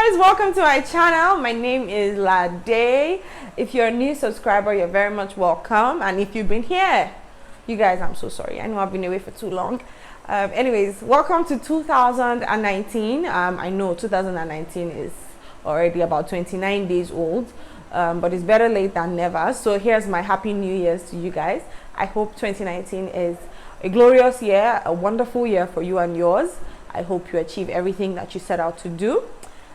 guys, welcome to my channel. My name is Lade. If you're a new subscriber, you're very much welcome, and if you've been here, you guys, I'm so sorry. I know I've been away for too long. Anyways, welcome to 2019. I know 2019 is already about 29 days old, but it's better late than never. So here's my happy new year's to you guys. I hope 2019 is a glorious year, a wonderful year for you and yours. I hope you achieve everything that you set out to do.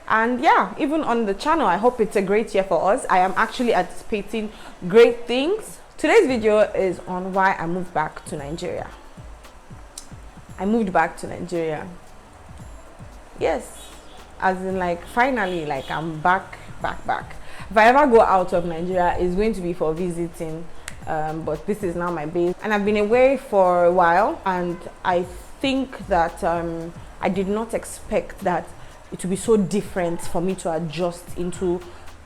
And yeah, even on the channel, I hope it's a great year for us. I am actually anticipating great things. Today's video is on why I moved back to Nigeria. I moved back to Nigeria. Yes, as in like finally, like I'm back. If I ever go out of Nigeria, it's going to be for visiting. But this is now my base, and I've been away for a while, and I think that I did not expect that it would be so different for me to adjust into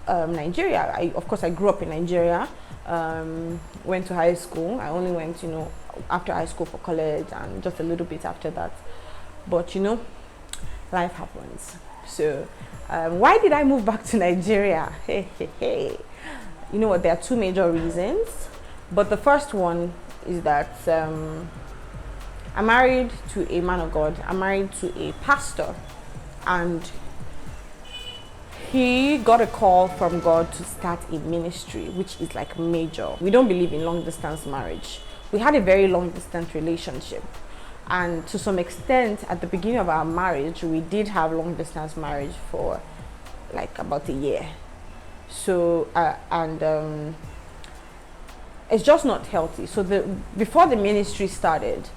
Nigeria. Of course, I grew up in Nigeria, went to high school. I only went, after high school for college and just a little bit after that. But, life happens. So, why did I move back to Nigeria? Hey. You know what? There are two major reasons. But the first one is that I'm married to a man of God. I'm married to a pastor, and he got a call from God to start a ministry, which is like major. We don't believe in long distance marriage. We had a very long distance relationship, and to some extent at the beginning of our marriage, we did have long distance marriage for like about a year. So it's just not healthy. So before the ministry started,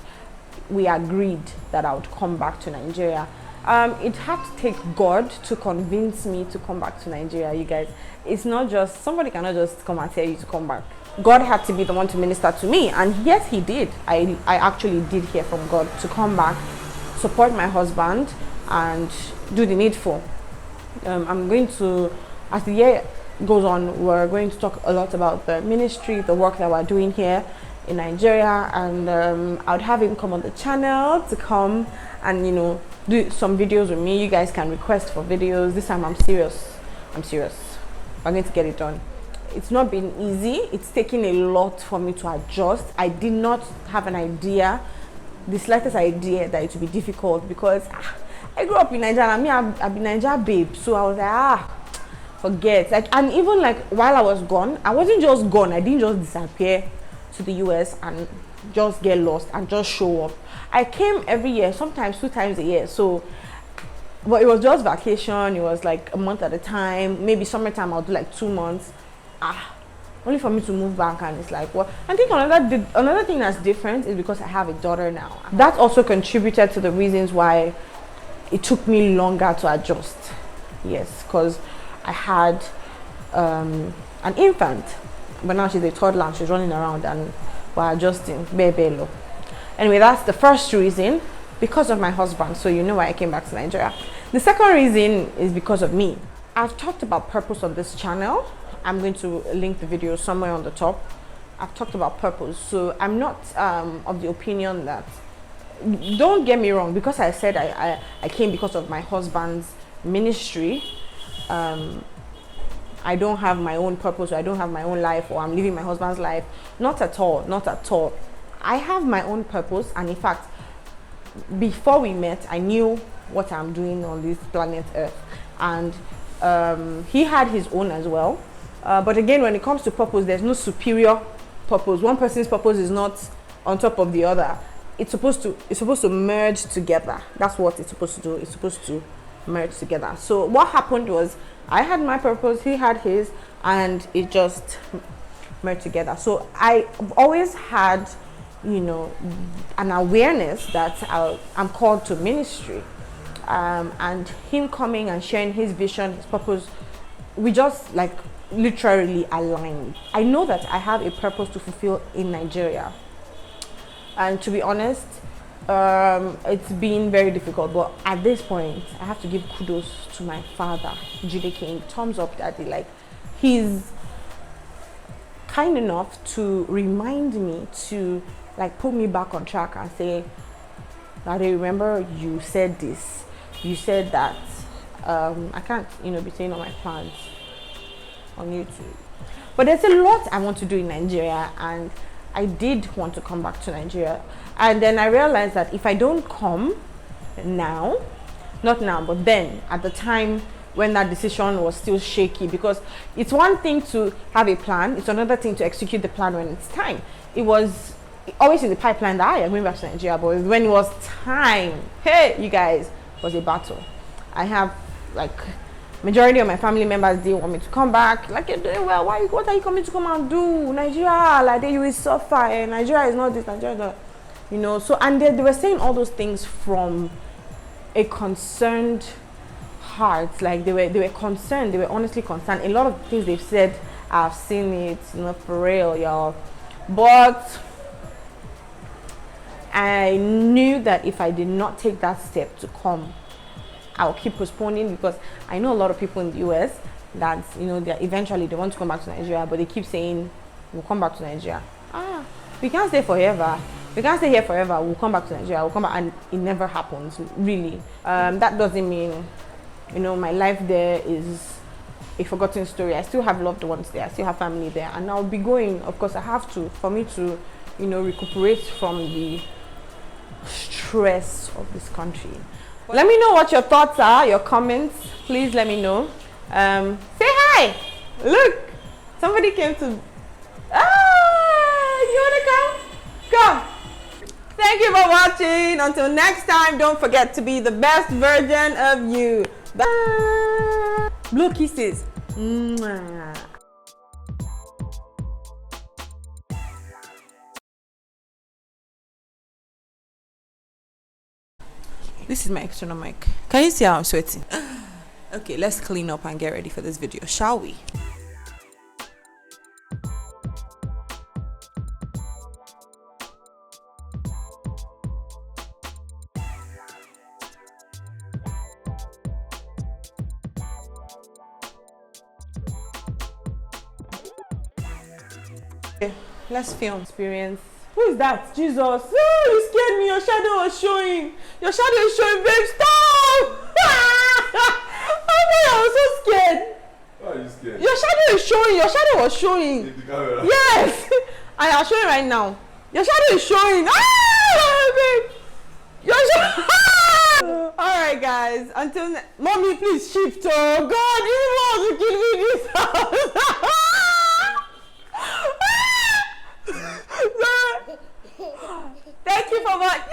we agreed that I would come back to Nigeria. It had to take God to convince me to come back to Nigeria, you guys. It's not just, somebody cannot just come and tell you to come back. God had to be the one to minister to me, and yes, he did. I actually did hear from God to come back, support my husband, and do the needful. I'm going to, as the year goes on, we're going to talk a lot about the ministry, the work that we're doing here in Nigeria, and I would have him come on the channel to come and do some videos with me. You guys can request for videos. This time I'm serious. I'm going to get it done. It's not been easy. It's taken a lot for me to adjust. I did not have an idea, the slightest idea, that it would be difficult, because I grew up in Nigeria. I've been Nigeria babe, so I was like, forget. And even while I was gone, I wasn't just gone. I didn't just disappear to the US and just get lost and just show up. I came every year, sometimes 2 times a year. So, but it was just vacation. It was like a month at a time. Maybe summertime I'll do like 2 months. Only for me to move back, and it's like, what? I think another thing that's different is because I have a daughter now. That also contributed to the reasons why it took me longer to adjust. Yes, because I had an infant, but now she's a toddler and she's running around, and we're adjusting. Bebelo. Anyway, that's the first reason, because of my husband. So you know why I came back to Nigeria. The second reason is because of me. I've talked about purpose on this channel. I'm going to link the video somewhere on the top. I've talked about purpose. So I'm not of the opinion that, don't get me wrong, because I said I came because of my husband's ministry, I don't have my own purpose, or I don't have my own life, or I'm living my husband's life. Not at all. I have my own purpose, and in fact, before we met, I knew what I'm doing on this planet Earth, and he had his own as well. But again, when it comes to purpose, there's no superior purpose. One person's purpose is not on top of the other. It's supposed to merge together. That's what it's supposed to do. It's supposed to merge together. So what happened was, I had my purpose, he had his, and it just merged together. So I've always had, an awareness that I'm called to ministry, and him coming and sharing his vision, his purpose, we just literally aligned. I know that I have a purpose to fulfill in Nigeria, and to be honest, it's been very difficult, but at this point I have to give kudos to my father, Jude King. Thumbs up, daddy. He's kind enough to remind me, to put me back on track and say, Daddy, remember you said this, you said that I can't, be saying all my plans on YouTube. But there's a lot I want to do in Nigeria, and I did want to come back to Nigeria. And then I realized that if I don't come now, not now, but then at the time when that decision was still shaky, because it's one thing to have a plan, it's another thing to execute the plan when it's time. It was always in the pipeline that I'm going back to Nigeria, but when it was time, hey, you guys, it was a battle. I have majority of my family members didn't want me to come back. Like, you're doing well, what are you coming to come and do? Nigeria, like, you will suffer, and Nigeria is not this, Nigeria is not, so, and they were saying all those things from a concerned heart. Like, they were concerned, they were honestly concerned. A lot of things they've said, I've seen it, for real, y'all. But I knew that if I did not take that step to come, I'll keep postponing, because I know a lot of people in the US that eventually they want to come back to Nigeria, but they keep saying we'll come back to Nigeria. We can't stay forever. We can't stay here forever. We'll come back to Nigeria. We'll come back, and it never happens, really. That doesn't mean my life there is a forgotten story. I still have loved ones there. I still have family there, and I'll be going. Of course, I have to, for me to recuperate from the stress of this country. Let me know what your thoughts are, your comments. Please let me know. Say hi. Look, somebody came to. You wanna come? Come. Thank you for watching. Until next time, don't forget to be the best version of you. Bye. Blue kisses. Mwah. This is my external mic. Can you see how I'm sweating? Okay, let's clean up and get ready for this video, shall we? Okay, let's film experience. Who is that? Jesus. Oh, you scared me. Your shadow was showing. Your shadow is showing, babe. Stop! I was so scared. Why are you scared? Your shadow is showing. Your shadow was showing. In the camera? Yes. I am showing right now. Your shadow is showing. Babe. Your shadow. Alright, guys. Until mommy, please shift. Oh, God. You want to kill me this house. Thank you for watching.